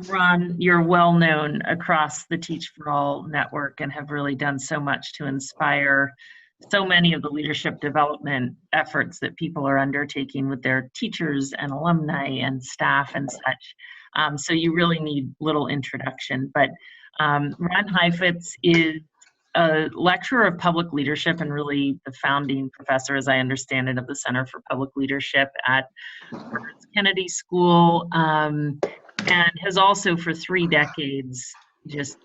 Ron, you're well known across the Teach for All network and have really done so much to inspire so many of the leadership development efforts that people are undertaking with their teachers and alumni and staff and such. So you really need little introduction. But Ron Heifetz is a lecturer of public leadership and really the founding professor, as I understand it, of the Center for Public Leadership at Harvard's Kennedy School. And has also for 3 decades just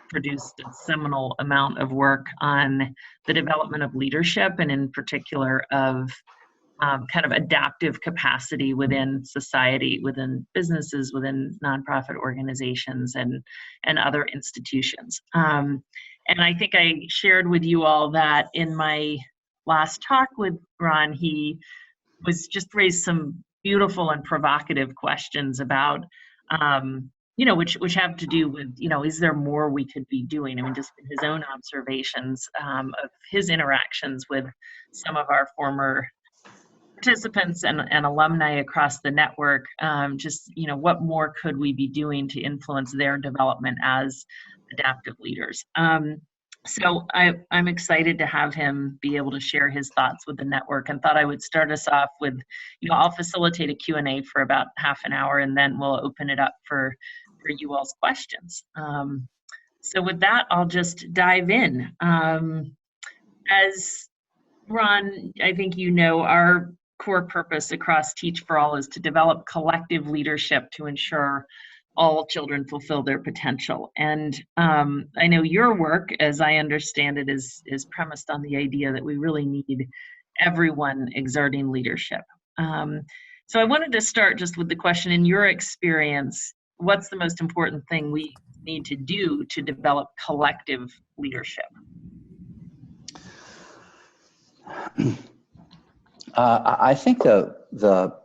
produced a seminal amount of work on the development of leadership and in particular of kind of adaptive capacity within society, within businesses, within nonprofit organizations and other institutions. And I think I shared with you all that in my last talk with Ron, he was just raised some beautiful and provocative questions about which have to do with, is there more we could be doing? I mean, just in his own observations of his interactions with some of our former participants and alumni across the network, what more could we be doing to influence their development as adaptive leaders? So I'm excited to have him be able to share his thoughts with the network, and thought I would start us off with, I'll facilitate a Q&A for about half an hour, and then we'll open it up for you all's questions. So with that, I'll just dive in. As Ron, I think our core purpose across Teach for All is to develop collective leadership to ensure all children fulfill their potential. And I know your work, as I understand it, is premised on the idea that we really need everyone exerting leadership. So I wanted to start just with the question, in your experience, what's the most important thing we need to do to develop collective leadership? I think the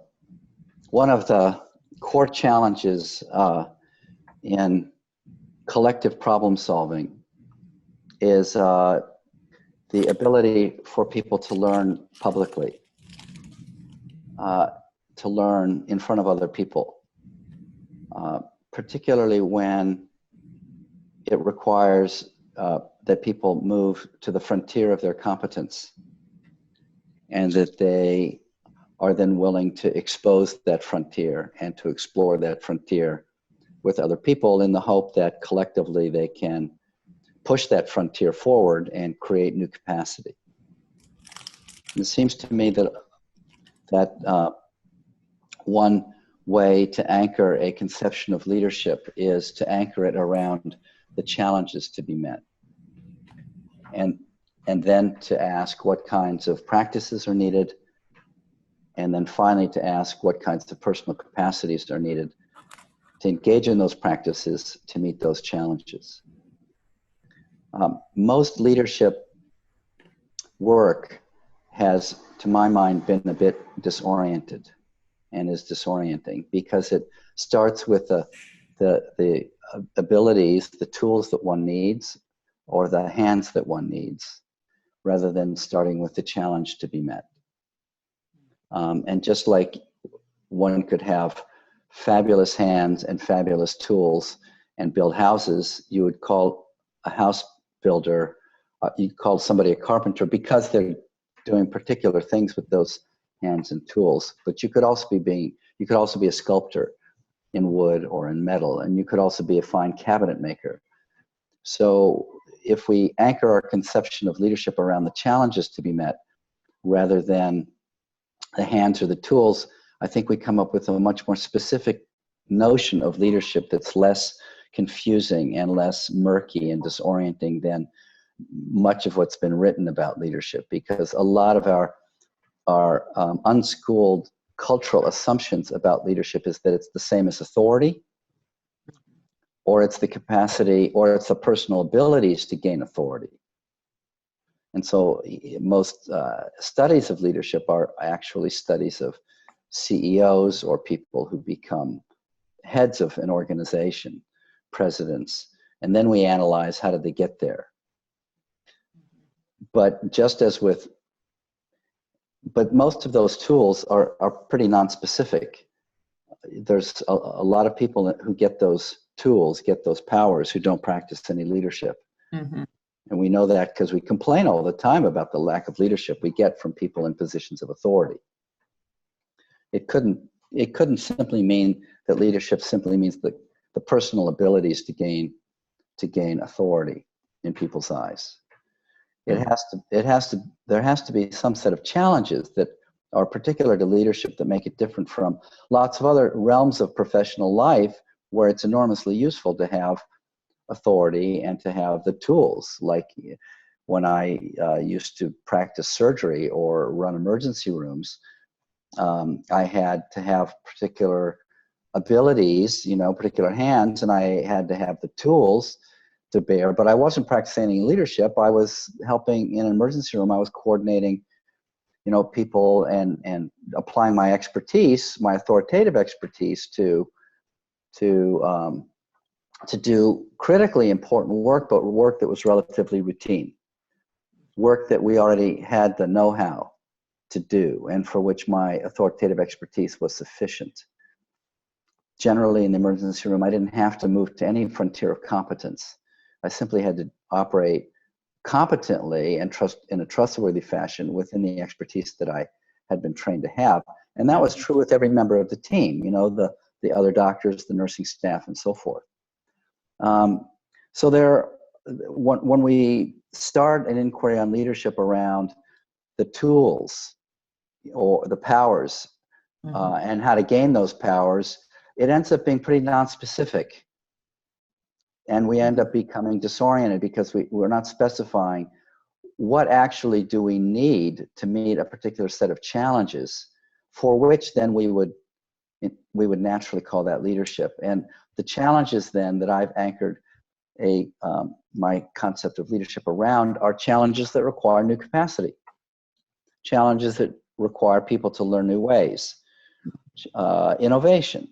one of the core challenges in collective problem solving is the ability for people to learn publicly, to learn in front of other people, particularly when it requires that people move to the frontier of their competence, and that they are then willing to expose that frontier and to explore that frontier with other people in the hope that collectively they can push that frontier forward and create new capacity. And it seems to me that one way to anchor a conception of leadership is to anchor it around the challenges to be met. And then to ask what kinds of practices are needed, and then finally to ask what kinds of personal capacities are needed to engage in those practices to meet those challenges. Most leadership work has, to my mind, been a bit disoriented and is disorienting because it starts with the abilities, the tools that one needs, or the hands that one needs, rather than starting with the challenge to be met. And just like one could have fabulous hands and fabulous tools and build houses, you would call a house builder, you'd call somebody a carpenter because they're doing particular things with those hands and tools. But you could also be a sculptor in wood or in metal, and you could also be a fine cabinet maker. So if we anchor our conception of leadership around the challenges to be met rather than the hands or the tools, I think we come up with a much more specific notion of leadership that's less confusing and less murky and disorienting than much of what's been written about leadership, because a lot of our unschooled cultural assumptions about leadership is that it's the same as authority, or it's the capacity, or it's the personal abilities to gain authority. And so most studies of leadership are actually studies of CEOs or people who become heads of an organization, presidents, and then we analyze how did they get there. But most of those tools are pretty non-specific. there's a lot of people who get those tools, get those powers, who don't practice any leadership. Mm-hmm. And we know that because we complain all the time about the lack of leadership we get from people in positions of authority. It couldn't simply mean that leadership simply means the personal abilities to gain authority in people's eyes. There has to be some set of challenges that are particular to leadership that make it different from lots of other realms of professional life where it's enormously useful to have authority and to have the tools. Like when I used to practice surgery or run emergency rooms, I had to have particular abilities, particular hands, and I had to have the tools to bear, but I wasn't practicing any leadership. I was helping in an emergency room. I was coordinating, people and applying my expertise, my authoritative expertise to do critically important work, but work that was relatively routine, work that we already had the know-how to do and for which my authoritative expertise was sufficient. Generally in the emergency room, I didn't have to move to any frontier of competence. I simply had to operate competently and in a trustworthy fashion within the expertise that I had been trained to have. And that was true with every member of the team, the other doctors, the nursing staff, and so forth. So when we start an inquiry on leadership around the tools or the powers and how to gain those powers, it ends up being pretty nonspecific. And we end up becoming disoriented because we're not specifying what actually do we need to meet a particular set of challenges, for which then we would naturally call that leadership. And the challenges then that I've anchored my concept of leadership around are challenges that require new capacity, challenges that require people to learn new ways, innovation,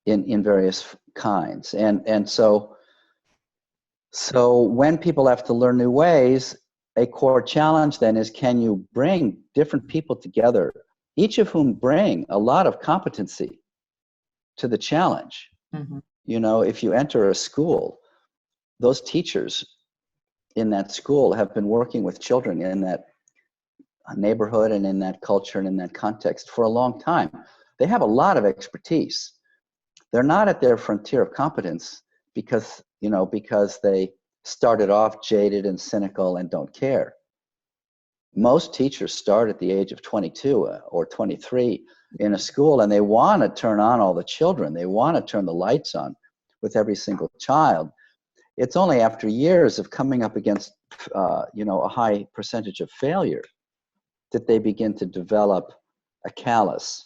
in various kinds. And so when people have to learn new ways, a core challenge then is, can you bring different people together, each of whom bring a lot of competency to the challenge? Mm-hmm. If you enter a school, those teachers in that school have been working with children in that neighborhood and in that culture and in that context for a long time. They have a lot of expertise. They're not at their frontier of competence because they started off jaded and cynical and don't care. Most teachers start at the age of 22 or 23 in a school, and they want to turn on all the children. They want to turn the lights on with every single child. It's only after years of coming up against a high percentage of failure that they begin to develop a callus,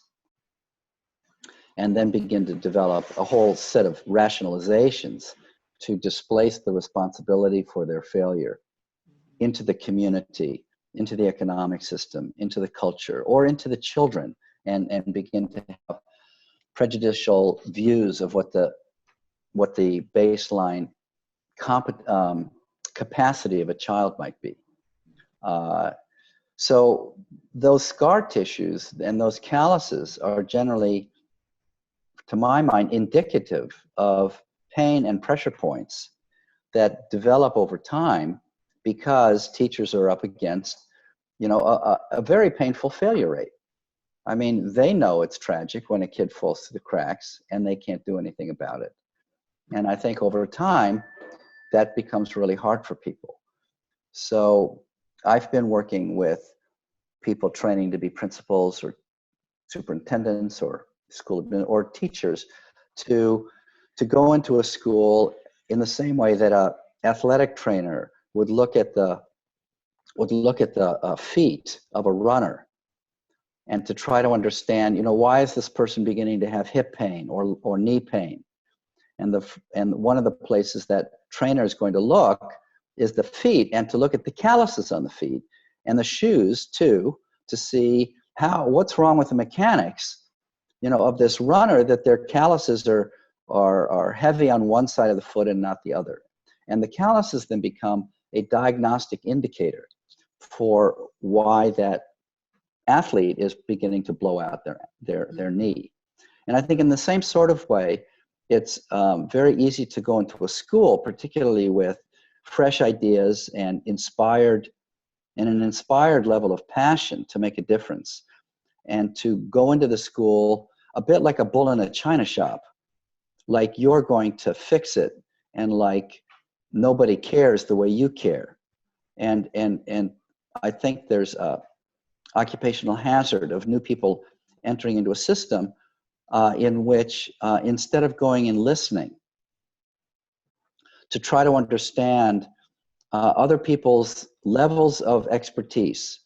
and then begin to develop a whole set of rationalizations to displace the responsibility for their failure into the community, into the economic system, into the culture, or into the children, and begin to have prejudicial views of what the baseline capacity of a child might be. So those scar tissues and those calluses are generally, to my mind, indicative of pain and pressure points that develop over time because teachers are up against, a very painful failure rate. I mean, they know it's tragic when a kid falls through the cracks and they can't do anything about it. And I think over time, that becomes really hard for people. So I've been working with people training to be principals or superintendents or or teachers to go into a school in the same way that a athletic trainer would look at the feet of a runner and to try to understand, why is this person beginning to have hip pain or knee pain? And one of the places that trainer is going to look is the feet, and to look at the calluses on the feet and the shoes too, to see what's wrong with the mechanics, of this runner, that their calluses are heavy on one side of the foot and not the other. And the calluses then become a diagnostic indicator for why that athlete is beginning to blow out their knee. And I think in the same sort of way, it's very easy to go into a school, particularly with fresh ideas and an inspired level of passion to make a difference, and to go into the school a bit like a bull in a china shop, like you're going to fix it, and like nobody cares the way you care. And I think there's a occupational hazard of new people entering into a system in which instead of going and listening to try to understand other people's levels of expertise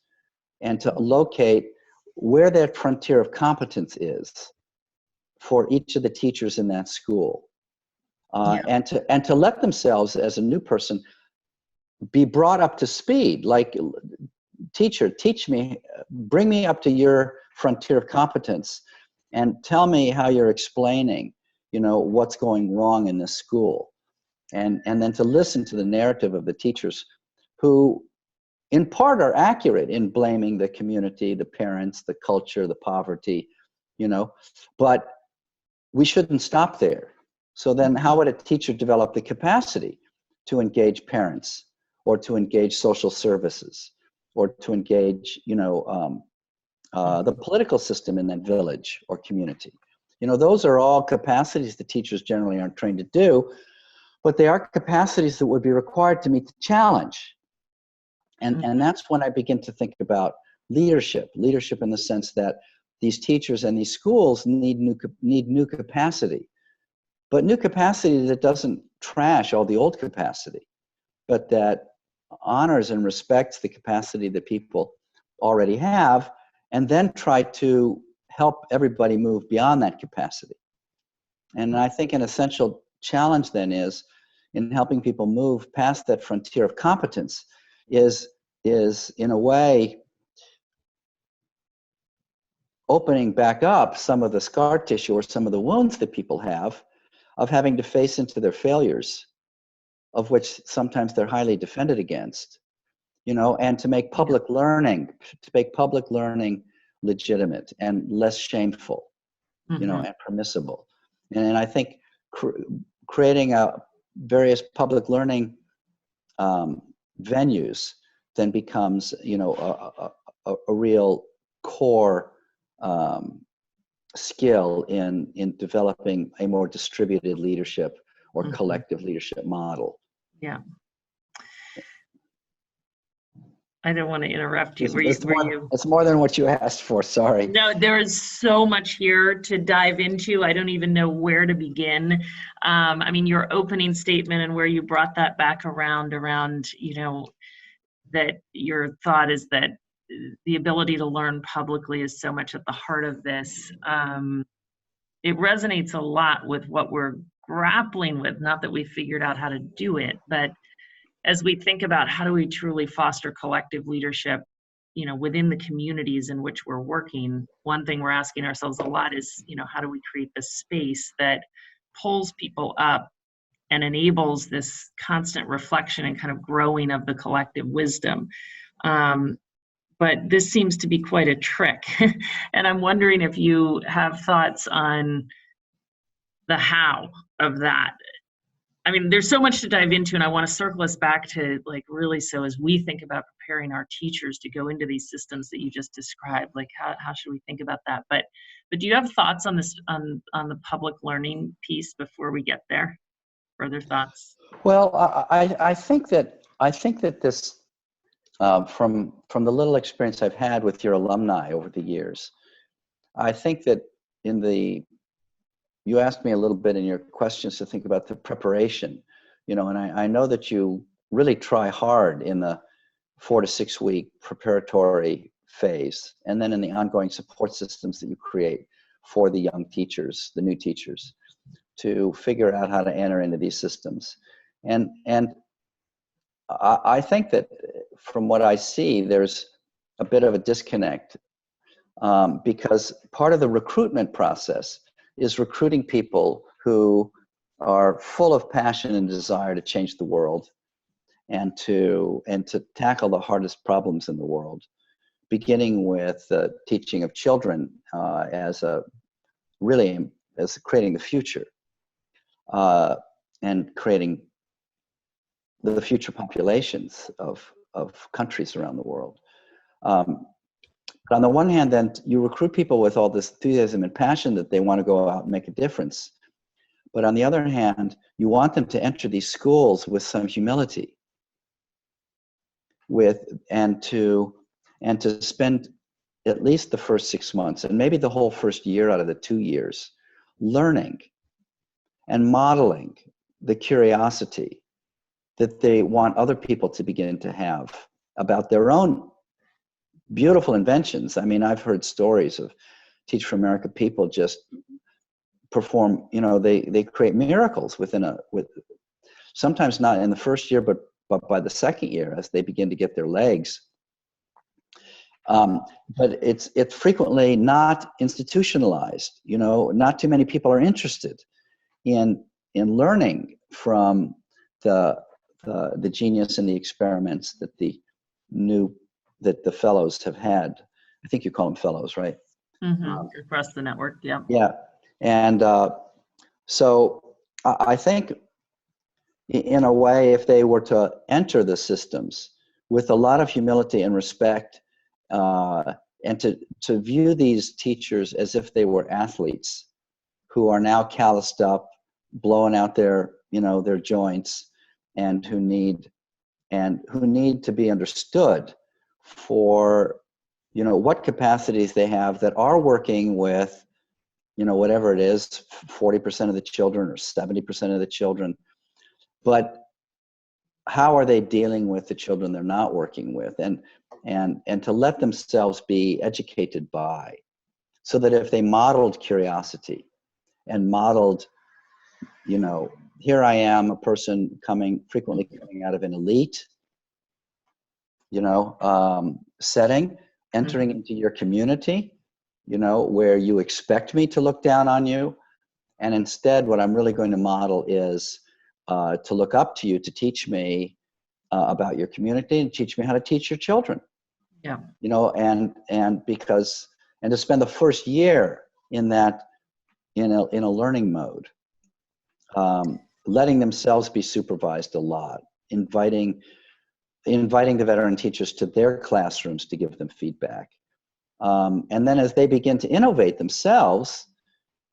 and to locate where that frontier of competence is for each of the teachers in that school, and to let themselves as a new person be brought up to speed. Like, teacher, teach me, bring me up to your frontier of competence and tell me how you're explaining, what's going wrong in this school. And then to listen to the narrative of the teachers who in part are accurate in blaming the community, the parents, the culture, the poverty, but we shouldn't stop there. So then how would a teacher develop the capacity to engage parents, or to engage social services, or to engage, the political system in that village or community? Those are all capacities that teachers generally aren't trained to do, but they are capacities that would be required to meet the challenge. And that's when I begin to think about leadership in the sense that these teachers and these schools need new capacity, but new capacity that doesn't trash all the old capacity, but that honors and respects the capacity that people already have, and then try to help everybody move beyond that capacity. And I think an essential challenge then is in helping people move past that frontier of competence is in a way opening back up some of the scar tissue or some of the wounds that people have of having to face into their failures, of which sometimes they're highly defended against, and to make public learning legitimate and less shameful, and permissible. And I think creating various public learning venues then becomes, a real core skill in developing a more distributed leadership or collective leadership model. Yeah. I don't want to interrupt you. It's more than what you asked for, sorry. No, there is so much here to dive into. I don't even know where to begin. Your opening statement and where you brought that back around, that your thought is that the ability to learn publicly is so much at the heart of this. It resonates a lot with what we're grappling with, not that we figured out how to do it, but as we think about how do we truly foster collective leadership, within the communities in which we're working, one thing we're asking ourselves a lot is, how do we create this space that pulls people up and enables this constant reflection and kind of growing of the collective wisdom. But this seems to be quite a trick. And I'm wondering if you have thoughts on the how of that. There's so much to dive into, and I want to circle us back to really, so as we think about preparing our teachers to go into these systems that you just described, how should we think about that? But do you have thoughts on this, on the public learning piece before we get there? Further thoughts? Well, I think that this, from the little experience I've had with your alumni over the years, I think that you asked me a little bit in your questions to think about the preparation, and I know that you really try hard in the 4 to 6 week preparatory phase, and then in the ongoing support systems that you create for the young teachers, the new teachers, to figure out how to enter into these systems. And I think that from what I see, there's a bit of a disconnect, because part of the recruitment process is recruiting people who are full of passion and desire to change the world and to tackle the hardest problems in the world, beginning with the teaching of children as creating the future and creating the future populations of countries around the world. But on the one hand, then you recruit people with all this enthusiasm and passion that they want to go out and make a difference. But on the other hand, you want them to enter these schools with some humility, and to spend at least the first 6 months and maybe the whole first year out of the 2 years learning and modeling the curiosity that they want other people to begin to have about their own beautiful inventions. I mean, I've heard stories of Teach for America people just perform, they create miracles with sometimes not in the first year, but by the second year as they begin to get their legs. But it's frequently not institutionalized. Not too many people are interested in learning from the genius and the experiments that the fellows have had. I think you call them fellows, right? Mm-hmm. Across the network, yeah. Yeah, and so I think, in a way, if they were to enter the systems with a lot of humility and respect, and to view these teachers as if they were athletes who are now calloused up, blowing out their joints, and who need to be understood for what capacities they have that are working with whatever it is, 40% of the children or 70% of the children, but how are they dealing with the children they're not working with, and to let themselves be educated by, so that if they modeled curiosity and modeled, here I am, a person frequently coming out of an elite, setting, entering into your community, where you expect me to look down on you. And instead, what I'm really going to model is to look up to you, to teach me about your community and teach me how to teach your children. Yeah. And to spend the first year in that, in a learning mode, letting themselves be supervised a lot, inviting the veteran teachers to their classrooms to give them feedback. And then as they begin to innovate themselves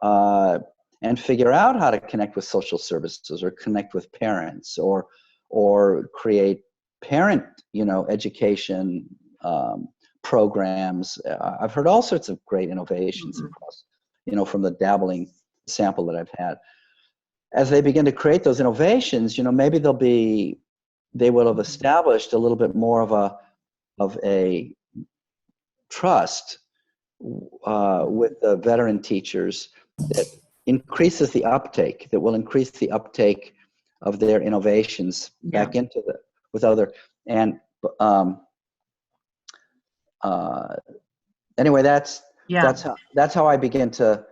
and figure out how to connect with social services or connect with parents or create parent, education programs. I've heard all sorts of great innovations across, from the dabbling sample that I've had. As they begin to create those innovations, maybe they will have established a little bit more of a trust with the veteran teachers that increases the uptake, that will increase the uptake of their innovations back into with other. And anyway, that's how I begin to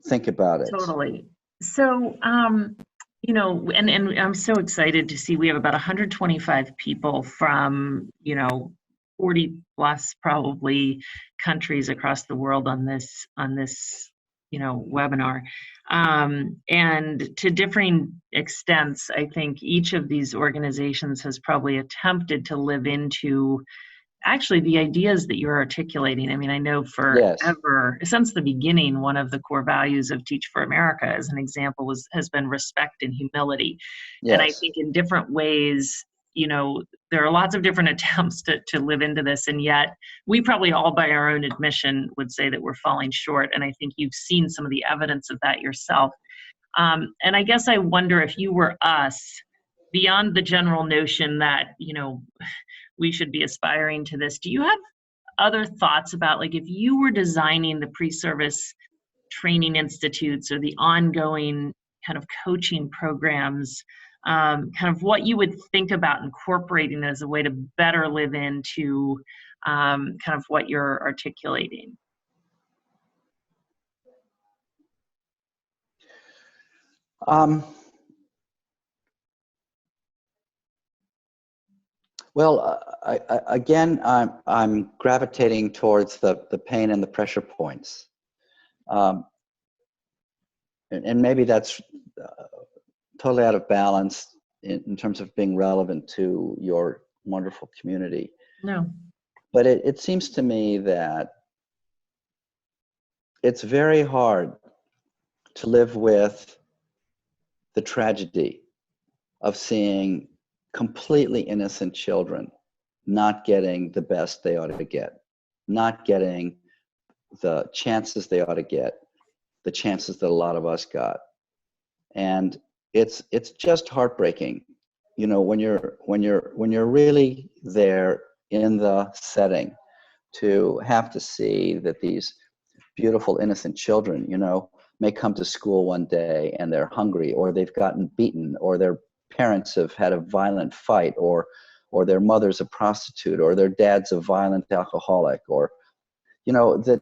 think about it. Totally. So, and I'm so excited to see we have about 125 people from, 40 plus probably countries across the world on this webinar. And to differing extents, I think each of these organizations has probably attempted to live into actually the ideas that you're articulating. I mean, I know forever, since the beginning, one of the core values of Teach for America, as an example, has been respect and humility. Yes. And I think in different ways, there are lots of different attempts to live into this, and yet we probably all, by our own admission, would say that we're falling short. And I think you've seen some of the evidence of that yourself. And I guess I wonder, if you were us, beyond the general notion that, we should be aspiring to this, do you have other thoughts about, like, if you were designing the pre-service training institutes or the ongoing kind of coaching programs, kind of what you would think about incorporating as a way to better live into kind of what you're articulating? Well, again, I'm gravitating towards the pain and the pressure points. And maybe that's totally out of balance in terms of being relevant to your wonderful community. No. But it seems to me that it's very hard to live with the tragedy of seeing completely innocent children not getting the best they ought to get, not getting the chances they ought to get, the chances that a lot of us got. And it's just heartbreaking, you know, when you're really there in the setting, to have to see that these beautiful innocent children, you know, may come to school one day and they're hungry, or they've gotten beaten, or their parents have had a violent fight, or their mother's a prostitute, or their dad's a violent alcoholic, or, you know, that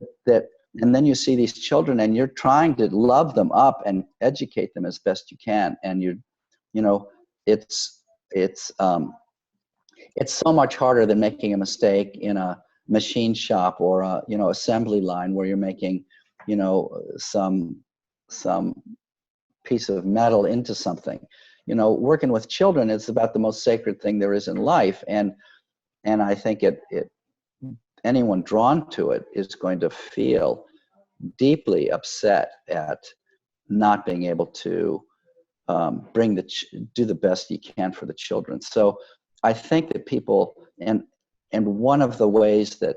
and then you see these children and you're trying to love them up and educate them as best you can, and you know, it's so much harder than making a mistake in a machine shop or a, you know, assembly line where you're making, you know, some piece of metal into something. You know, working with children is about the most sacred thing there is in life, and I think anyone drawn to it is going to feel deeply upset at not being able to do the best you can for the children. So I think that people, and one of the ways that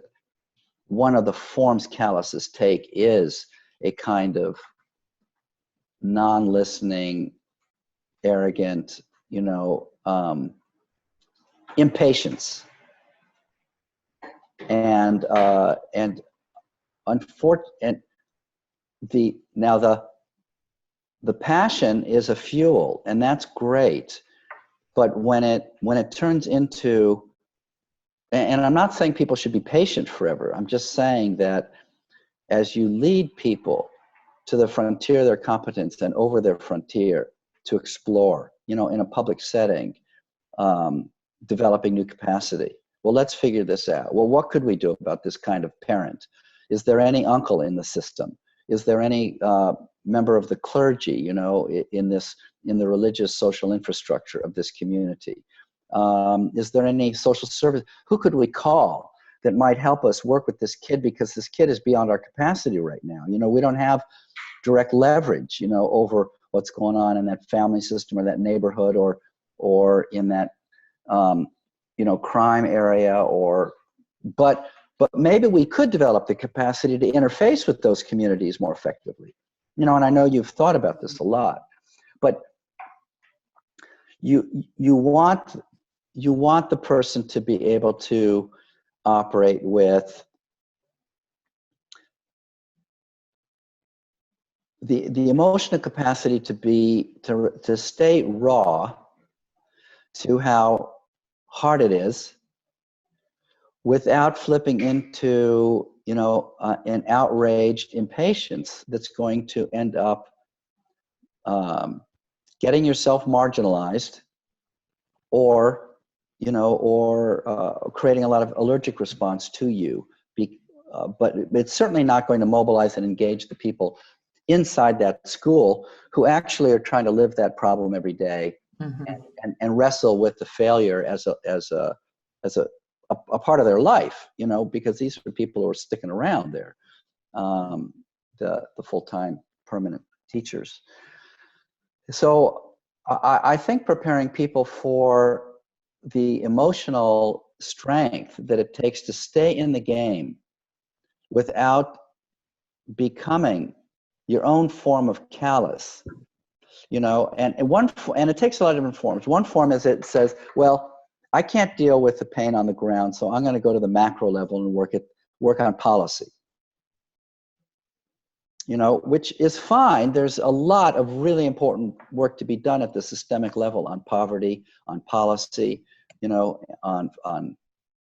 one of the forms calluses take is a kind of non-listening, arrogant, you know, impatience, and the passion is a fuel, and that's great, but when it turns into, and I'm not saying people should be patient forever, I'm just saying that as you lead people to the frontier of their competence and over their frontier to explore, you know, in a public setting, developing new capacity. Well, let's figure this out. Well, what could we do about this kind of parent? Is there any uncle in the system? Is there any member of the clergy, you know, in the religious social infrastructure of this community? Is there any social service? Who could we call that might help us work with this kid, because this kid is beyond our capacity right now? You know, we don't have direct leverage, you know, over what's going on in that family system or that neighborhood, or in that you know, crime area, but maybe we could develop the capacity to interface with those communities more effectively. You know, and I know you've thought about this a lot, but you want the person to be able to operate with the emotional capacity to stay raw to how hard it is, without flipping into, you know, an outraged impatience that's going to end up getting yourself marginalized, or, you know, or creating a lot of allergic response to you. But it's certainly not going to mobilize and engage the people inside that school who actually are trying to live that problem every day, mm-hmm. and wrestle with the failure as a part of their life, you know, because these are people who are sticking around there, the full-time permanent teachers. So I think preparing people for the emotional strength that it takes to stay in the game without becoming your own form of callous, you know, and it takes a lot of different forms. One form is it says, well, I can't deal with the pain on the ground, so I'm going to go to the macro level and work on policy. You know, which is fine. There's a lot of really important work to be done at the systemic level on poverty, on policy, you know, on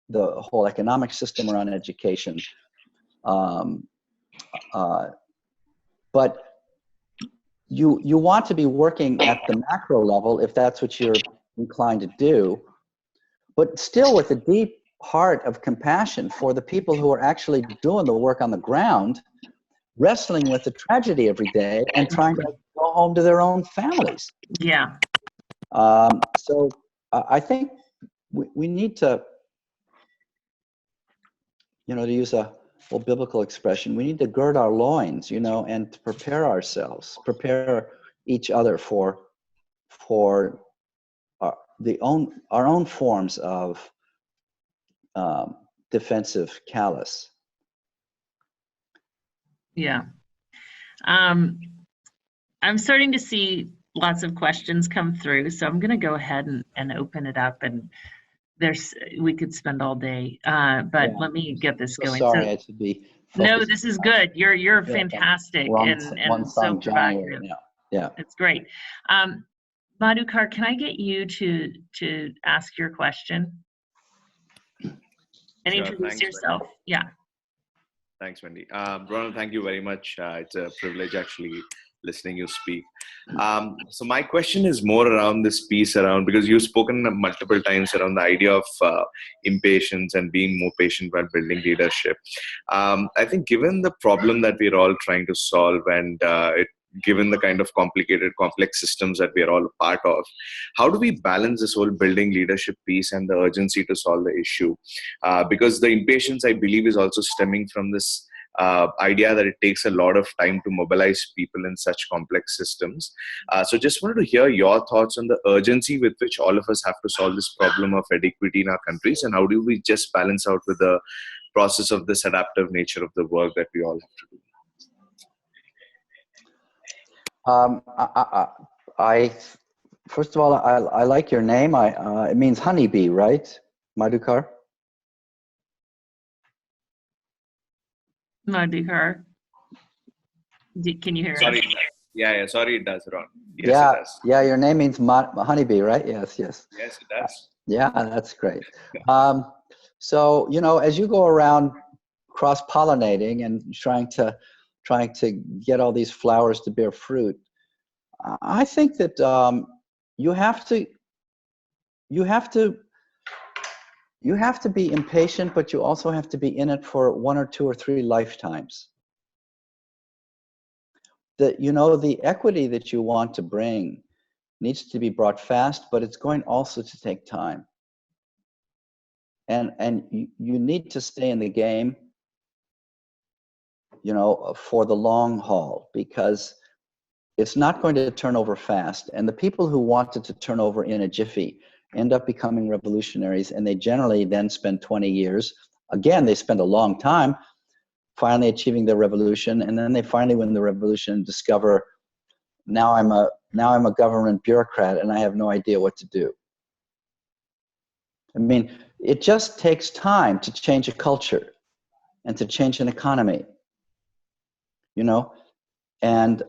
the whole economic system around education. But you want to be working at the macro level if that's what you're inclined to do. but still with a deep heart of compassion for the people who are actually doing the work on the ground, wrestling with the tragedy every day and trying to go home to their own families. Yeah. So I think we need to, to use a old biblical expression, we need to gird our loins, and to prepare ourselves, prepare each other for our own forms of defensive callous. Yeah. I'm starting to see lots of questions come through, so I'm going to go ahead and open it up, and we could spend all day, but let me get this going. Sorry, I should be no, this is good. You're fantastic and so provocative. Yeah. It's great. Madhukar, can I get you to ask your question and introduce yourself? Wendy. Yeah. Thanks, Wendy. Ronald, thank you very much. It's a privilege actually listening you speak. So my question is more around this piece because you've spoken multiple times around the idea of impatience and being more patient while building leadership. I think given the problem that we're all trying to solve and given the kind of complicated, complex systems that we are all a part of, how do we balance this whole building leadership piece and the urgency to solve the issue? Because the impatience, I believe, is also stemming from this idea that it takes a lot of time to mobilize people in such complex systems. So just wanted to hear your thoughts on the urgency with which all of us have to solve this problem of equity in our countries, and how do we just balance out with the process of this adaptive nature of the work that we all have to do? First of all, I like your name. It means honeybee, right, Madhukar? Madhukar, can you hear us? Sorry. Yeah. Sorry, it does, Ron. Yes, it does. Yeah. Your name means honeybee, right? Yes. Yes, it does. Yeah, that's great. So as you go around cross-pollinating and trying to get all these flowers to bear fruit, I think that you have to be impatient, but you also have to be in it for 1 or 2 or 3 lifetimes. The equity that you want to bring needs to be brought fast, but it's going also to take time. And you need to stay in the game, for the long haul, because it's not going to turn over fast. And the people who want it to turn over in a jiffy end up becoming revolutionaries, and they generally then spend 20 years. Again, they spend a long time finally achieving their revolution, and then they finally win the revolution and discover, now I'm a government bureaucrat and I have no idea what to do. I mean, it just takes time to change a culture and to change an economy, and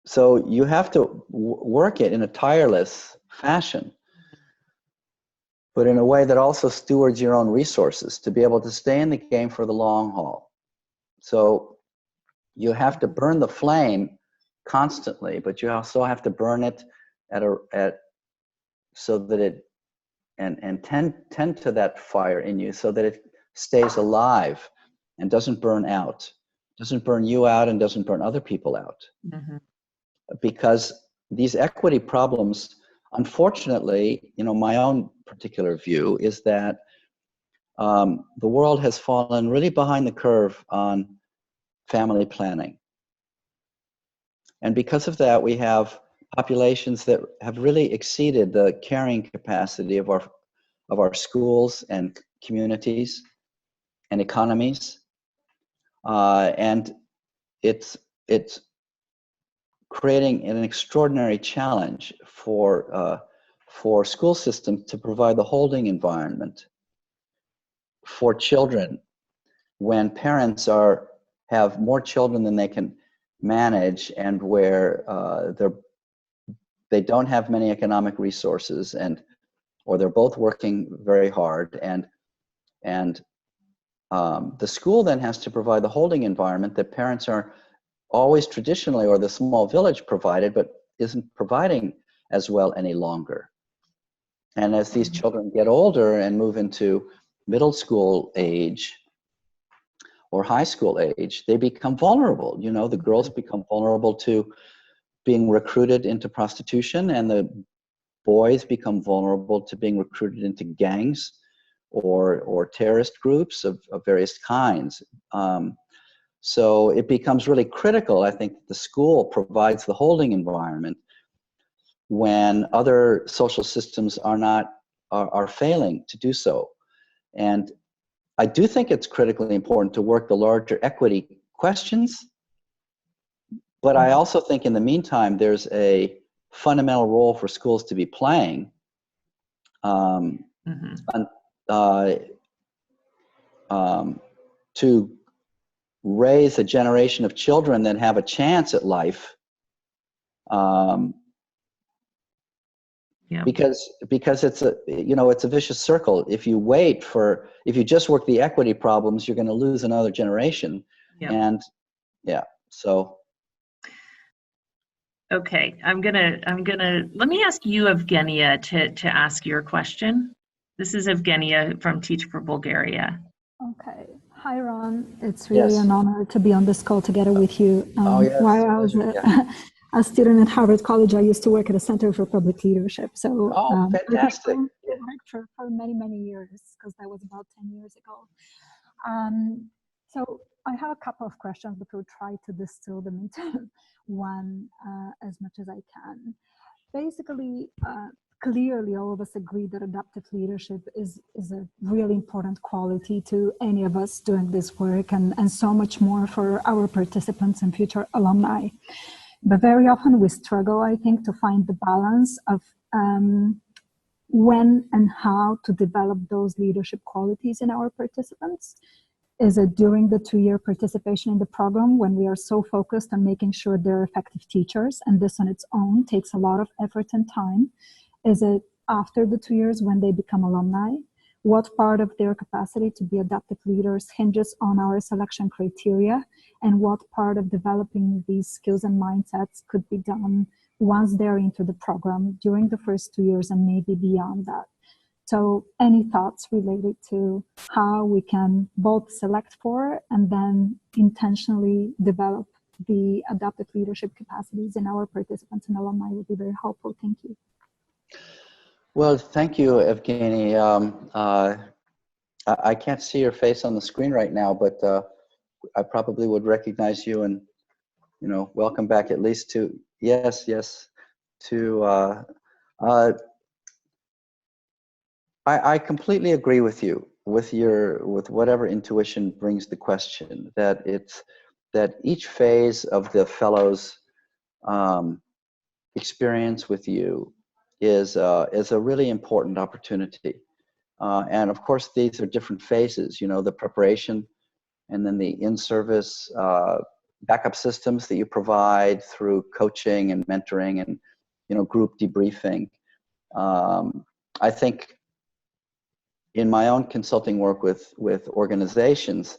so you have to work it in a tireless fashion, but in a way that also stewards your own resources to be able to stay in the game for the long haul. So you have to burn the flame constantly, but you also have to burn it so that it and tend to that fire in you so that it stays alive and doesn't burn out, doesn't burn you out and doesn't burn other people out. Mm-hmm. Because these equity problems, unfortunately, my own particular view is that the world has fallen really behind the curve on family planning. And because of that, we have populations that have really exceeded the carrying capacity of our schools and communities and economies. And it's creating an extraordinary challenge for school systems to provide the holding environment for children when parents have more children than they can manage, and where they don't have many economic resources, or they're both working very hard, and the school then has to provide the holding environment that parents are always traditionally, or the small village provided, but isn't providing as well any longer. And as these children get older and move into middle school age or high school age, they become vulnerable. You know, the girls become vulnerable to being recruited into prostitution, and the boys become vulnerable to being recruited into gangs or terrorist groups of various kinds. So it becomes really critical, I think, the school provides the holding environment when other social systems are failing to do so. And I do think it's critically important to work the larger equity questions, but I also think in the meantime, there's a fundamental role for schools to be playing to raise a generation of children that have a chance at life. Because it's a vicious circle. If you just work the equity problems, you're going to lose another generation. And so. Okay, I'm gonna let me ask you, Evgenia, to ask your question. This is Evgenia from Teach for Bulgaria. Okay. Hi, Ron. It's really an honor to be on this call together with you. While I was a student at Harvard College, I used to work at a Center for Public Leadership. So fantastic. I worked for many, many years, because that was about 10 years ago. So I have a couple of questions, but we'll try to distill them into one as much as I can. Basically, clearly all of us agree that adaptive leadership is a really important quality to any of us doing this work, and so much more for our participants and future alumni. But very often we struggle, I think, to find the balance of when and how to develop those leadership qualities in our participants. Is it during the 2-year participation in the program, when we are so focused on making sure they're effective teachers, and this on its own takes a lot of effort and time? Is it after the 2 years when they become alumni? What part of their capacity to be adaptive leaders hinges on our selection criteria? And what part of developing these skills and mindsets could be done once they're into the program during the first 2 years and maybe beyond that? So any thoughts related to how we can both select for and then intentionally develop the adaptive leadership capacities in our participants and alumni would be very helpful. Thank you. Well, thank you, Evgeny. I can't see your face on the screen right now, but I probably would recognize you, and welcome back at least to I completely agree with you with whatever intuition brings the question, that each phase of the fellow's experience with you is a really important opportunity. And of course, these are different phases, the preparation, and then the in-service backup systems that you provide through coaching and mentoring and group debriefing. I think in my own consulting work with organizations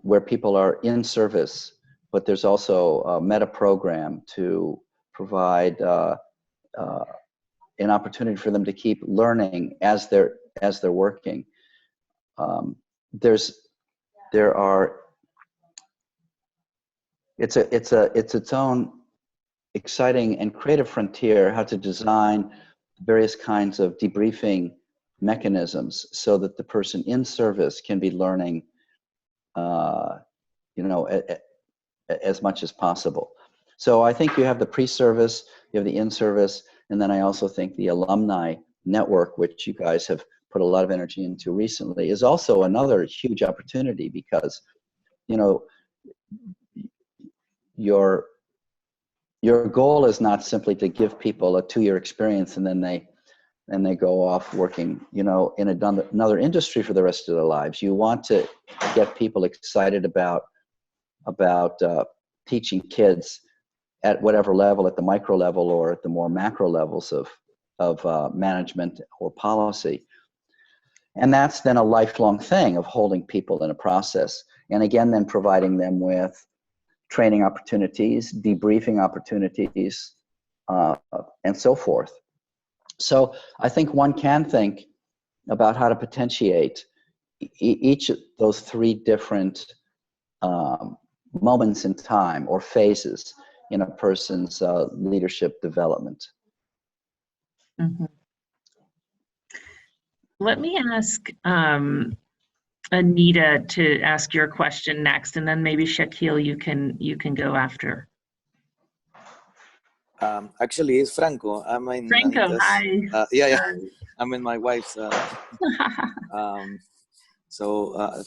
where people are in service, but there's also a meta program to provide an opportunity for them to keep learning as they're working. It's its own exciting and creative frontier how to design various kinds of debriefing mechanisms so that the person in service can be learning as much as possible. So I think you have the pre-service, you have the in-service, and then I also think the alumni network, which you guys have put a lot of energy into recently, is also another huge opportunity, because your goal is not simply to give people a 2-year experience and then they go off working in another industry for the rest of their lives. You want to get people excited about teaching kids at whatever level, at the micro level or at the more macro levels of management or policy. And that's then a lifelong thing of holding people in a process. And again, then providing them with training opportunities, debriefing opportunities, and so forth. So I think one can think about how to potentiate each of those three different moments in time or phases in a person's leadership development. Mhm. Let me ask Anita to ask your question next, and then maybe Shaquille, you can go after. Actually, it's Franco. I'm in Franco, Anita's, hi. yeah. I'm in my wife's.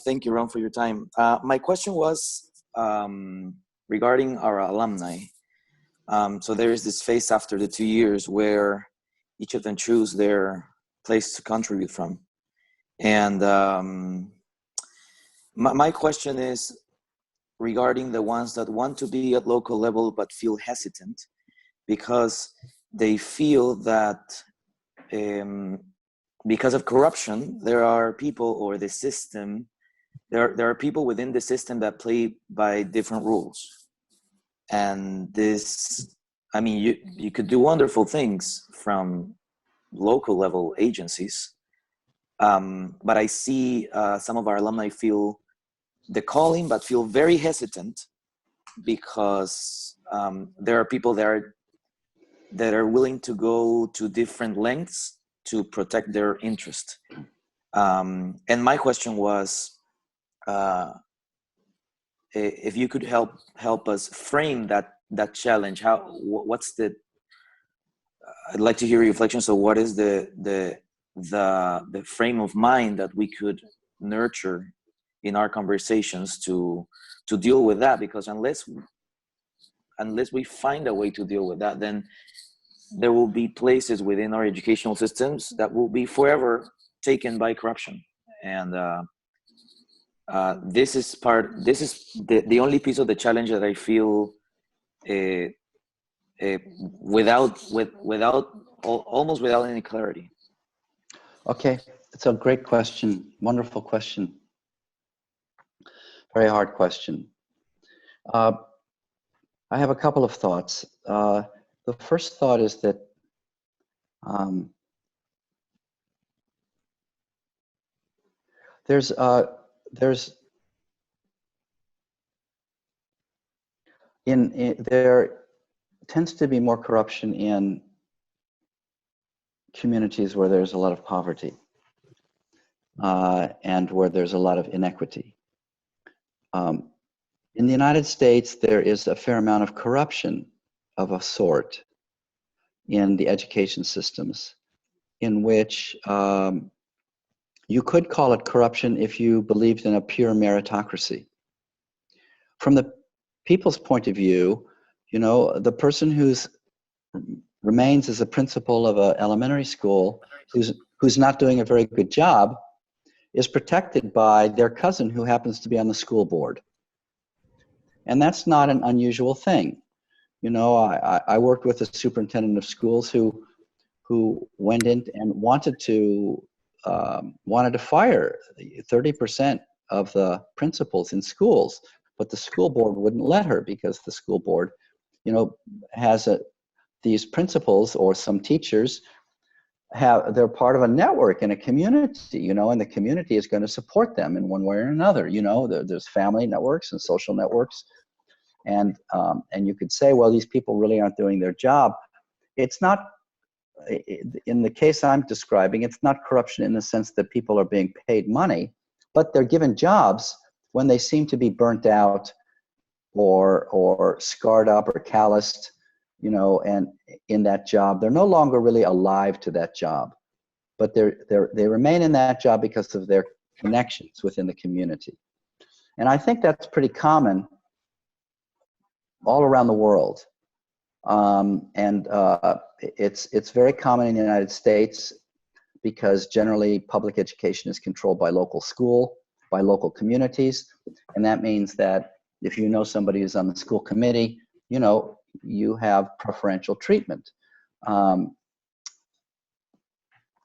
Thank you, Ron, for your time. My question was regarding our alumni. So there is this phase after the 2 years where each of them choose their place to contribute from. And my question is regarding the ones that want to be at local level but feel hesitant because they feel that because of corruption, there are people or the system, there are people within the system that play by different rules. And this, I mean, you could do wonderful things from local level agencies. But I see some of our alumni feel the calling, but feel very hesitant because there are people that are willing to go to different lengths to protect their interest. And my question was, if you could help us frame that challenge, what's the? I'd like to hear your reflection. So, what is the frame of mind that we could nurture in our conversations to deal with that? Because unless we find a way to deal with that, then there will be places within our educational systems that will be forever taken by corruption. And this is the only piece of the challenge that I feel almost without any clarity. Okay, it's a great question, wonderful question, very hard question. I have a couple of thoughts. The first thought is that there tends to be more corruption in communities where there's a lot of poverty and where there's a lot of inequity. In the United States, there is a fair amount of corruption of a sort in the education systems, in which you could call it corruption if you believed in a pure meritocracy. From the people's point of view, you know, the person who's remains as a principal of an elementary school who's not doing a very good job is protected by their cousin who happens to be on the school board. And that's not an unusual thing. You know, I worked with a superintendent of schools who went in and wanted to fire 30% of the principals in schools, but the school board wouldn't let her because the school board, you know, has these principals or some teachers they're part of a network in a community, you know, and the community is going to support them in one way or another. You know, there's family networks and social networks, and you could say, well, these people really aren't doing their job. It's not, in the case I'm describing, it's not corruption in the sense that people are being paid money, but they're given jobs when they seem to be burnt out or scarred up or calloused, you know, and in that job, they're no longer really alive to that job, but they remain in that job because of their connections within the community. And I think that's pretty common all around the world. It's very common in the United States because generally public education is controlled by local communities. And that means that if you know somebody who's on the school committee, you know, you have preferential treatment.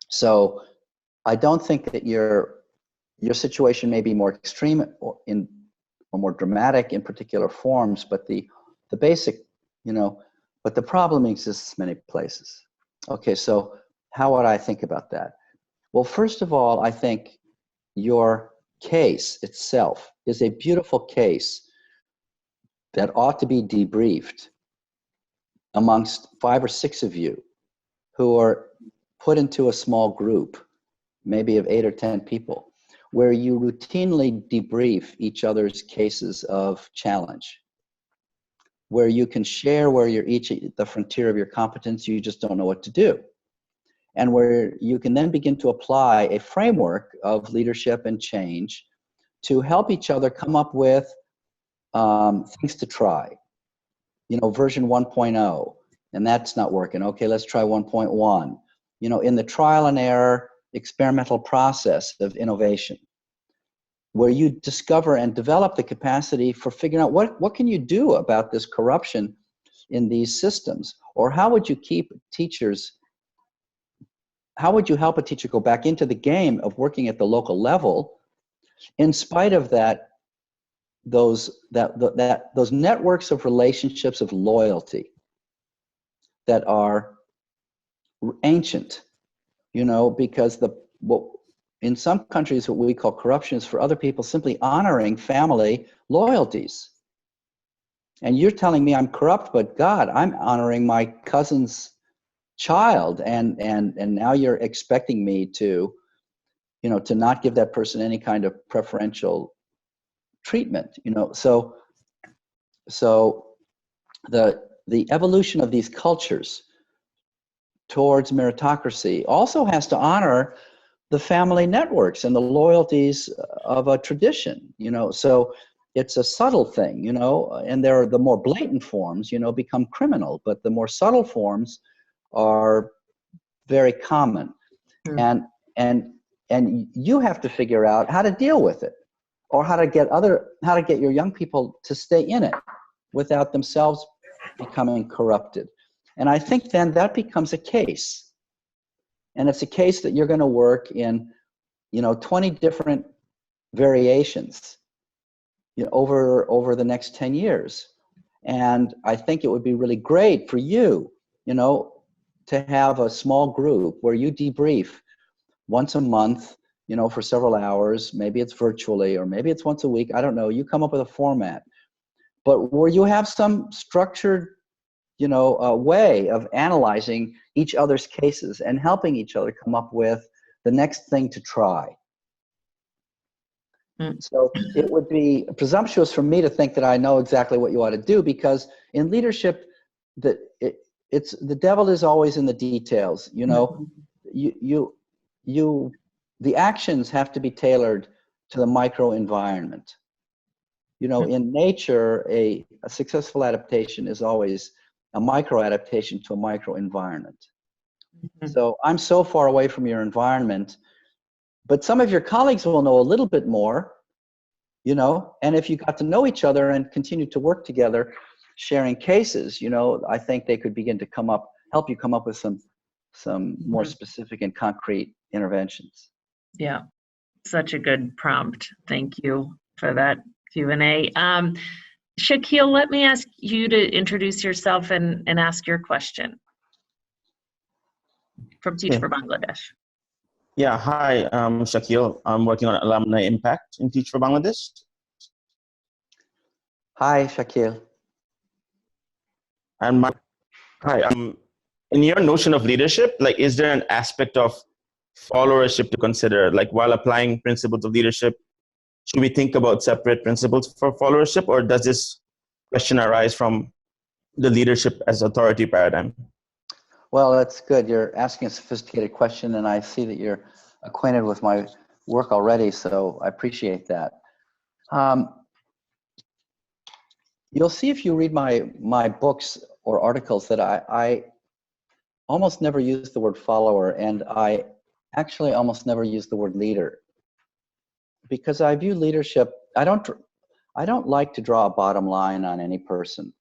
So I don't think that your situation may be more extreme or more dramatic in particular forms, but the basic, you know, but the problem exists many places. Okay, so how would I think about that? Well, first of all, I think your case itself is a beautiful case that ought to be debriefed amongst 5 or 6 of you who are put into a small group, maybe of 8 or 10 people, where you routinely debrief each other's cases of challenge, where you can share where you're each at the frontier of your competence, you just don't know what to do. And where you can then begin to apply a framework of leadership and change to help each other come up with things to try. You know, version 1.0, and that's not working. Okay, let's try 1.1. You know, in the trial and error experimental process of innovation, where you discover and develop the capacity for figuring out what can you do about this corruption in these systems, or how would you keep teachers, how would you help a teacher go back into the game of working at the local level in spite of that, those networks of relationships of loyalty that are ancient, you know, because in some countries what we call corruption is for other people simply honoring family loyalties. And you're telling me I'm corrupt, but God, I'm honoring my cousin's child, and now you're expecting me to, you know, to not give that person any kind of preferential treatment, you know. So the evolution of these cultures towards meritocracy also has to honor the family networks and the loyalties of a tradition, you know. So it's a subtle thing, you know, and there are the more blatant forms, you know, become criminal, but the more subtle forms are very common. And you have to figure out how to deal with it, or how to get your young people to stay in it without themselves becoming corrupted. And I think then that becomes a case. And it's a case that you're going to work in, you know, 20 different variations, you know, over the next 10 years. And I think it would be really great for you, you know, to have a small group where you debrief once a month, you know, for several hours. Maybe it's virtually, or maybe it's once a week. I don't know. You come up with a format, but where you have some structured, you know, way of analyzing each other's cases and helping each other come up with the next thing to try. So it would be presumptuous for me to think that I know exactly what you ought to do, because in leadership, the devil is always in the details. You know, the actions have to be tailored to the micro environment. You know, in nature, a successful adaptation is always a micro adaptation to a micro environment. So I'm so far away from your environment, but some of your colleagues will know a little bit more, you know, and if you got to know each other and continue to work together, sharing cases, you know, I think they could begin to help you come up with some more specific and concrete interventions. Yeah, such a good prompt. Thank you for that Q&A. Shakil, let me ask you to introduce yourself and ask your question from Teach for Bangladesh. Yeah, hi, I'm Shakil. I'm working on alumni impact in Teach for Bangladesh. Hi, Shakil. And in your notion of leadership, like, is there an aspect of followership to consider? Like, while applying principles of leadership, should we think about separate principles for followership, or does this question arise from the leadership as authority paradigm? Well, that's good. You're asking a sophisticated question, and I see that you're acquainted with my work already, so I appreciate that. You'll see if you read my books or articles that I almost never use the word follower, and I actually almost never use the word leader, because I view leadership, I don't like to draw a bottom line on any person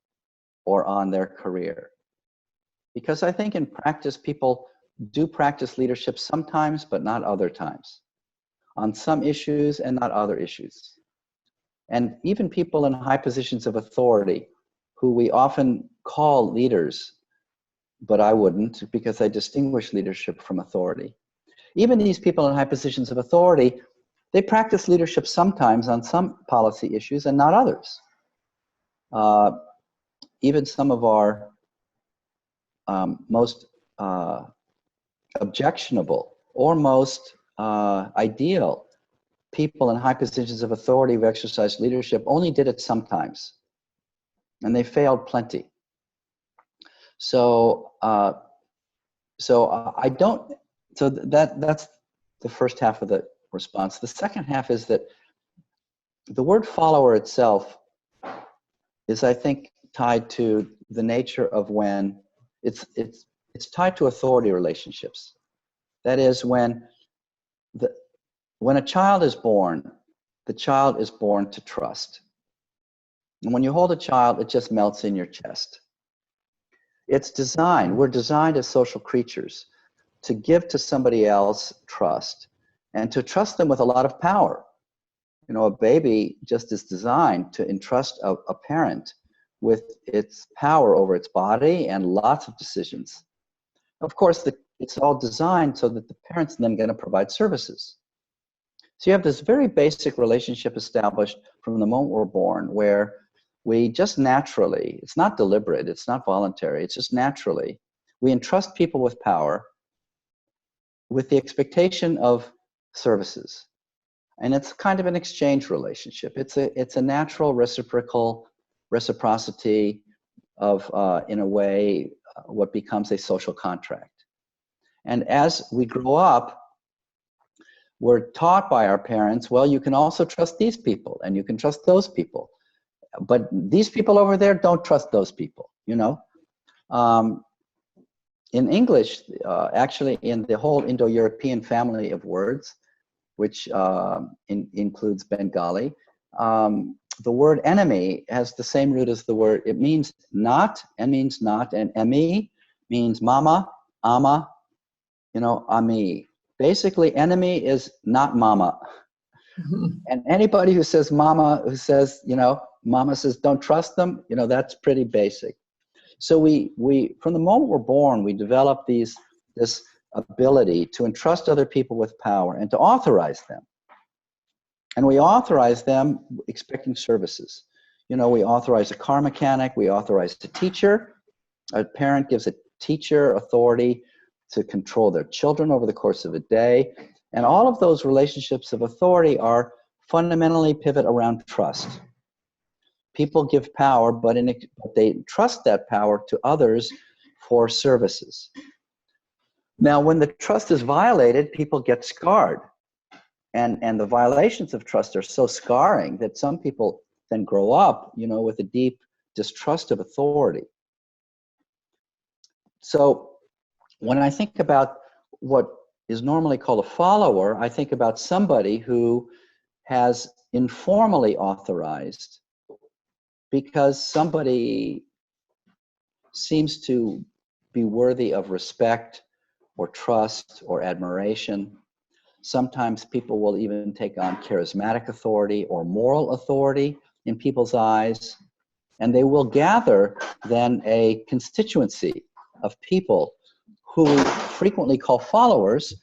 or on their career, because I think in practice people do practice leadership sometimes, but not other times, on some issues and not other issues. And even people in high positions of authority, who we often call leaders, but I wouldn't, because I distinguish leadership from authority. Even these people in high positions of authority, they practice leadership sometimes on some policy issues and not others. Even some of our most objectionable or most ideal people in high positions of authority who exercise leadership only did it sometimes, and they failed plenty. So, I don't. So that's the first half of the response. The second half is that the word follower itself is, I think, tied to the nature of when it's tied to authority relationships. That is, when a child is born, the child is born to trust. And when you hold a child, it just melts in your chest. It's designed, we're designed as social creatures to give to somebody else trust and to trust them with a lot of power. You know, a baby just is designed to entrust a parent with its power over its body and lots of decisions. Of course, it's all designed so that the parent's then going to provide services. So you have this very basic relationship established from the moment we're born, where we just naturally, it's not deliberate, it's not voluntary, it's just naturally, we entrust people with power with the expectation of services. And it's kind of an exchange relationship. It's a natural reciprocity of, in a way, what becomes a social contract. And as we grow up, we're taught by our parents, well, you can also trust these people and you can trust those people. But these people over there, don't trust those people, you know? In English, actually in the whole Indo-European family of words, which includes Bengali, the word enemy has the same root as the word, it means not, and means not, and emi means mama, ama, you know, ami. Basically, enemy is not mama. And anybody who says mama, who says, you know, mama says don't trust them, you know, that's pretty basic. So we from the moment we're born, we develop this ability to entrust other people with power and to authorize them. And we authorize them expecting services. You know, we authorize a car mechanic, we authorize a teacher. A parent gives a teacher authority to control their children over the course of a day. And all of those relationships of authority are fundamentally pivot around trust. People give power, but they trust that power to others for services. Now, when the trust is violated, people get scarred. And the violations of trust are so scarring that some people then grow up, you know, with a deep distrust of authority. So when I think about what is normally called a follower, I think about somebody who has informally authorized because somebody seems to be worthy of respect or trust or admiration. Sometimes people will even take on charismatic authority or moral authority in people's eyes, and they will gather then a constituency of people who we frequently call followers,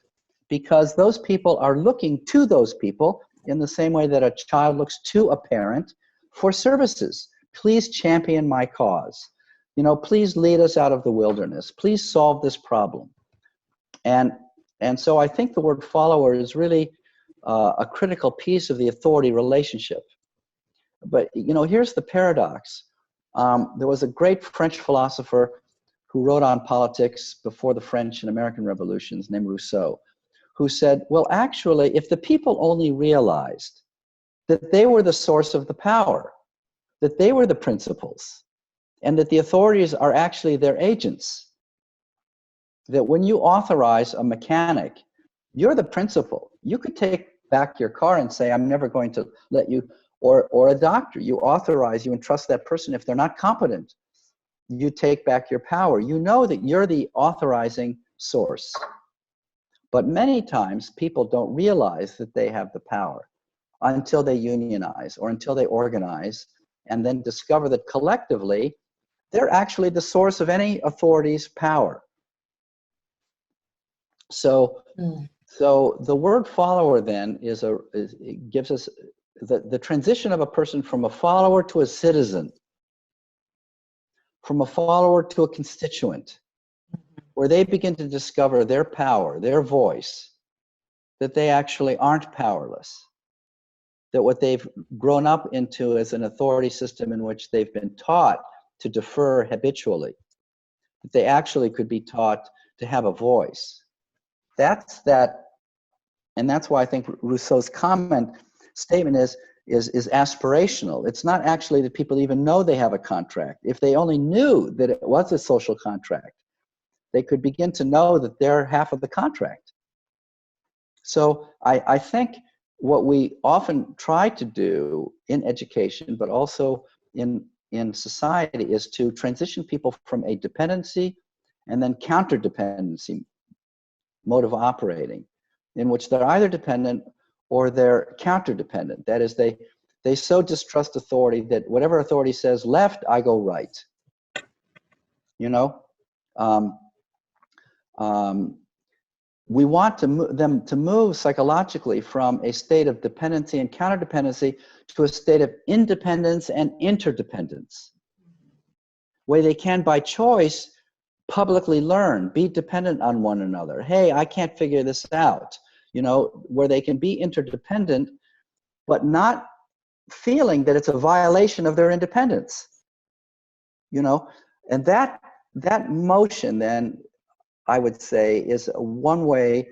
because those people are looking to those people in the same way that a child looks to a parent for services. Please champion my cause. You know, please lead us out of the wilderness. Please solve this problem. And so I think the word follower is really a critical piece of the authority relationship. But, you know, here's the paradox. There was a great French philosopher who wrote on politics before the French and American revolutions named Rousseau, who said, well, actually, if the people only realized that they were the source of the power, that they were the principals, and that the authorities are actually their agents, that when you authorize a mechanic, you're the principal. You could take back your car and say, I'm never going to let you, or a doctor, you authorize, you entrust that person. If they're not competent, you take back your power. You know that you're the authorizing source. But many times people don't realize that they have the power until they unionize or until they organize and then discover that collectively they're actually the source of any authority's power. So, so the word follower then it gives us the transition of a person from a follower to a citizen, from a follower to a constituent, where they begin to discover their power, their voice, that they actually aren't powerless, that what they've grown up into is an authority system in which they've been taught to defer habitually, that they actually could be taught to have a voice. That's that, and that's why I think Rousseau's statement is aspirational. It's not actually that people even know they have a contract. If they only knew that it was a social contract, they could begin to know that they're half of the contract. So I think what we often try to do in education, but also in society, is to transition people from a dependency and then counter-dependency mode of operating, in which they're either dependent or they're counter-dependent. That is, they so distrust authority that whatever authority says left, I go right. You know? We want them to move psychologically from a state of dependency and counterdependency to a state of independence and interdependence, where they can, by choice, publicly learn, be dependent on one another. Hey, I can't figure this out. You know, where they can be interdependent, but not feeling that it's a violation of their independence. You know, and that motion then, I would say, is one way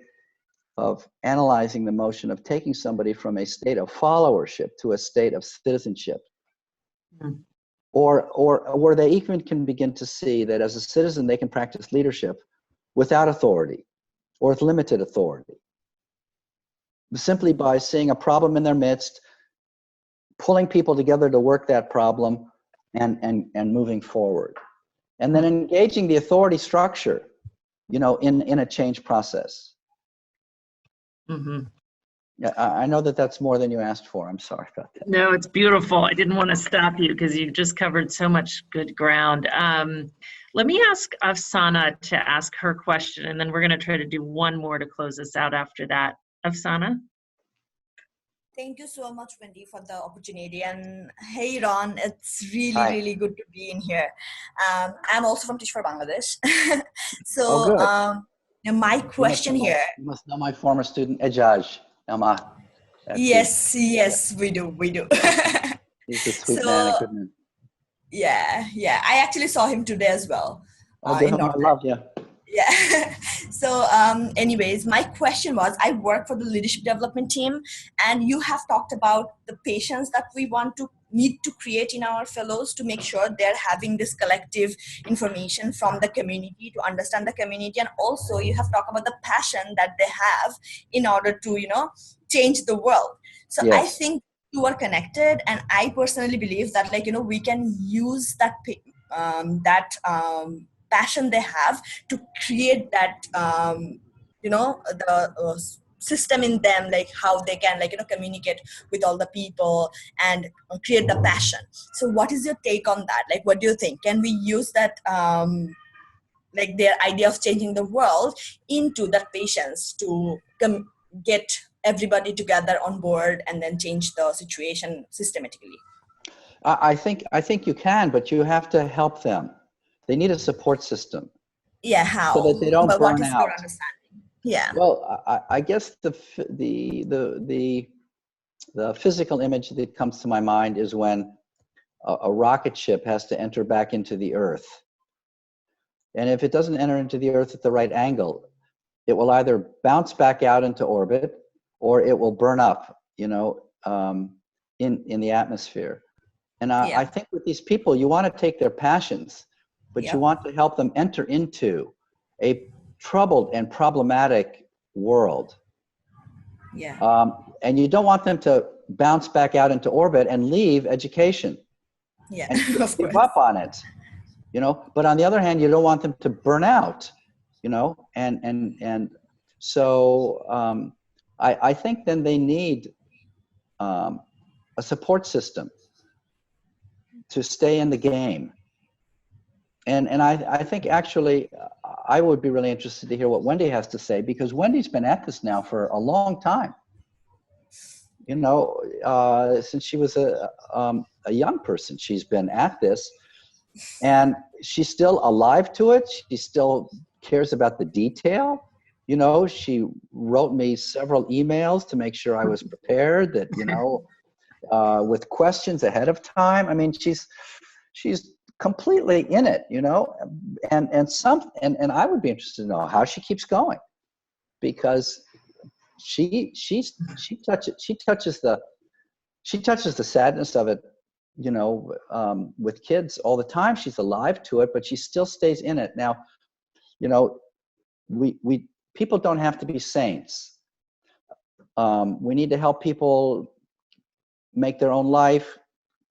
of analyzing the motion of taking somebody from a state of followership to a state of citizenship. Mm-hmm. Or where they even can begin to see that as a citizen they can practice leadership without authority or with limited authority, simply by seeing a problem in their midst, pulling people together to work that problem, and moving forward, and then engaging the authority structure, you know, in a change process. Mm-hmm. Yeah, I know that's more than you asked for. I'm sorry about that. No, it's beautiful. I didn't want to stop you because you just covered so much good ground. Let me ask Afsana to ask her question, and then we're going to try to do one more to close us out after that. Afsana? Thank you so much, Wendy, for the opportunity. And hey, Ron, it's really good to be in here. I'm also from Teach for Bangladesh. So my question here. You must know my former student, Ejaj. Yes, we do. He's a sweet man, a good man. Yeah. I actually saw him today as well. I love you. Yeah. So anyways, my question was, I work for the leadership development team, and you have talked about the patience that we need to create in our fellows to make sure they're having this collective information from the community to understand the community. And also you have talked about the passion that they have in order to, you know, change the world. So yes. I think you are connected, and I personally believe that, like, you know, we can use that passion they have to create that you know, the system in them, like how they can, like, you know, communicate with all the people and create the passion. So what is your take on that? Like, what do you think? Can we use that like their idea of changing the world into that patience to get everybody together on board and then change the situation systematically? I think you can, but you have to help them. They need a support system. Yeah, how? So that they don't burn what is out. your understanding? Yeah. Well, I guess the physical image that comes to my mind is when a rocket ship has to enter back into the Earth. And if it doesn't enter into the Earth at the right angle, it will either bounce back out into orbit or it will burn up, you know, in the atmosphere. And I think with these people, you want to take their passions, but you want to help them enter into a troubled and problematic world. Yeah. And you don't want them to bounce back out into orbit and leave education. Yeah. And give up on it, you know. But on the other hand, you don't want them to burn out, you know. And so I think then they need a support system to stay in the game. I think actually I would be really interested to hear what Wendy has to say, because Wendy's been at this now for a long time. Since she was a young person, she's been at this, and she's still alive to it. She still cares about the detail. She wrote me several emails to make sure I was prepared, that, with questions ahead of time. I mean, she's completely in it, and I would be interested to know how she keeps going, because she touches the sadness of it, with kids all the time. She's alive to it, but she still stays in it. Now, we people don't have to be saints. We need to help people make their own life,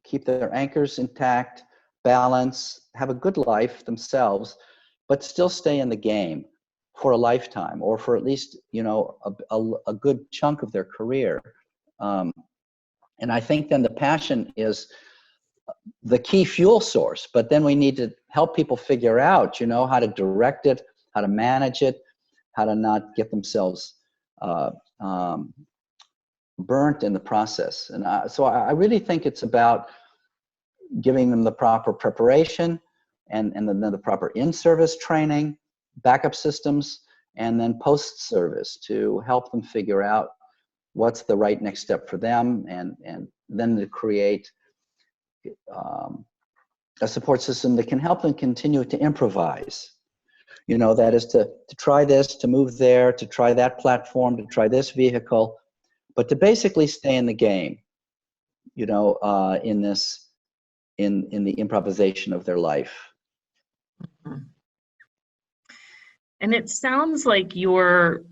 keep their anchors intact, balance, have a good life themselves, but still stay in the game for a lifetime, or for at least, a good chunk of their career. And I think then the passion is the key fuel source, but then we need to help people figure out, how to direct it, how to manage it, how to not get themselves burnt in the process. And so I really think it's about giving them the proper preparation, and then the proper in-service training, backup systems, and then post-service to help them figure out what's the right next step for them, and then to create a support system that can help them continue to improvise. That is to try this, to move there, to try that platform, to try this vehicle, but to basically stay in the game, in the improvisation of their life. And it sounds like your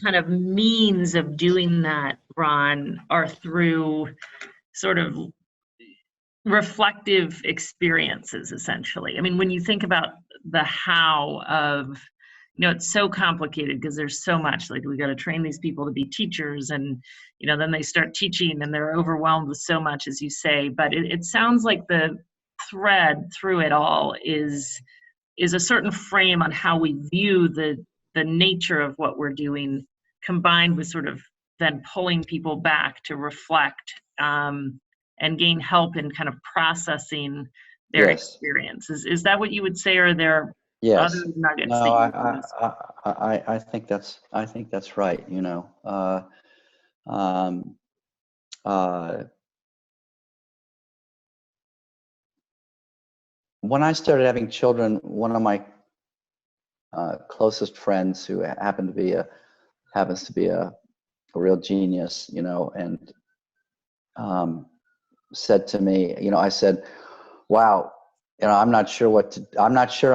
kind of means of doing that, Ron, are through sort of reflective experiences, essentially. I mean, when you think about the how of, it's so complicated because there's so much, like, we got to train these people to be teachers, and, then they start teaching and they're overwhelmed with so much, as you say. But it sounds like the thread through it all is a certain frame on how we view the nature of what we're doing, combined with sort of then pulling people back to reflect and gain help in kind of processing their experiences. Is that what you would say? Or are there other nuggets? No, I think that's right. When I started having children, one of my closest friends, who happens to be a real genius, and said to me, I said, "Wow, I'm not sure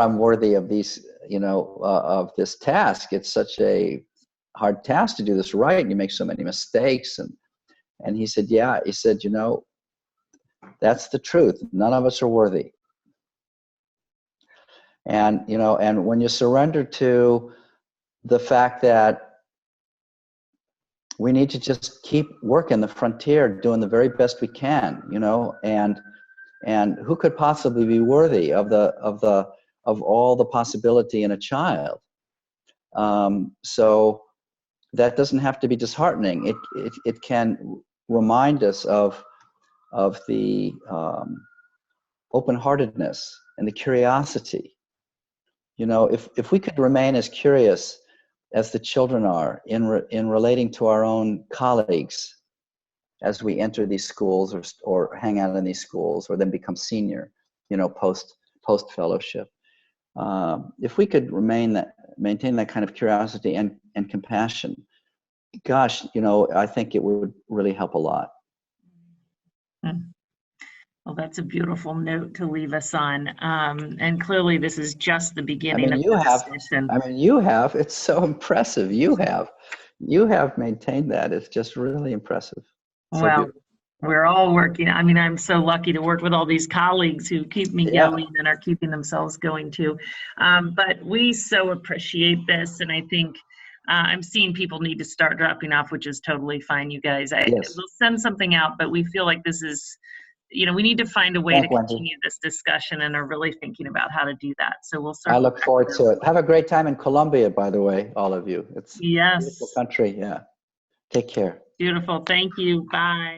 I'm worthy of these, of this task. It's such a hard task to do this right, and you make so many mistakes." And he said, "Yeah," he said, "that's the truth. None of us are worthy." And, and when you surrender to the fact that we need to just keep working the frontier, doing the very best we can, and who could possibly be worthy of all the possibility in a child? So that doesn't have to be disheartening. It can remind us of the open-heartedness and the curiosity. If we could remain as curious as the children are in relating to our own colleagues as we enter these schools, or hang out in these schools, or then become senior, post fellowship. If we could maintain that kind of curiosity and compassion, gosh, I think it would really help a lot. Well, that's a beautiful note to leave us on. And clearly this is just the beginning of the discussion. You have. It's so impressive. You have maintained that. It's just really impressive. Well, we're all working. I'm so lucky to work with all these colleagues who keep me going and are keeping themselves going too. But we so appreciate this. And I think I'm seeing people need to start dropping off, which is totally fine, you guys. We'll send something out, but we feel like this is we need to find a way Thank to Wendy. continue this discussion and are really thinking about how to do that. So we'll I circle look back forward there. to it. Have a great time in Colombia, by the way, all of you. It's a Yes. beautiful country. Yeah. Take care. Beautiful. Thank you. Bye.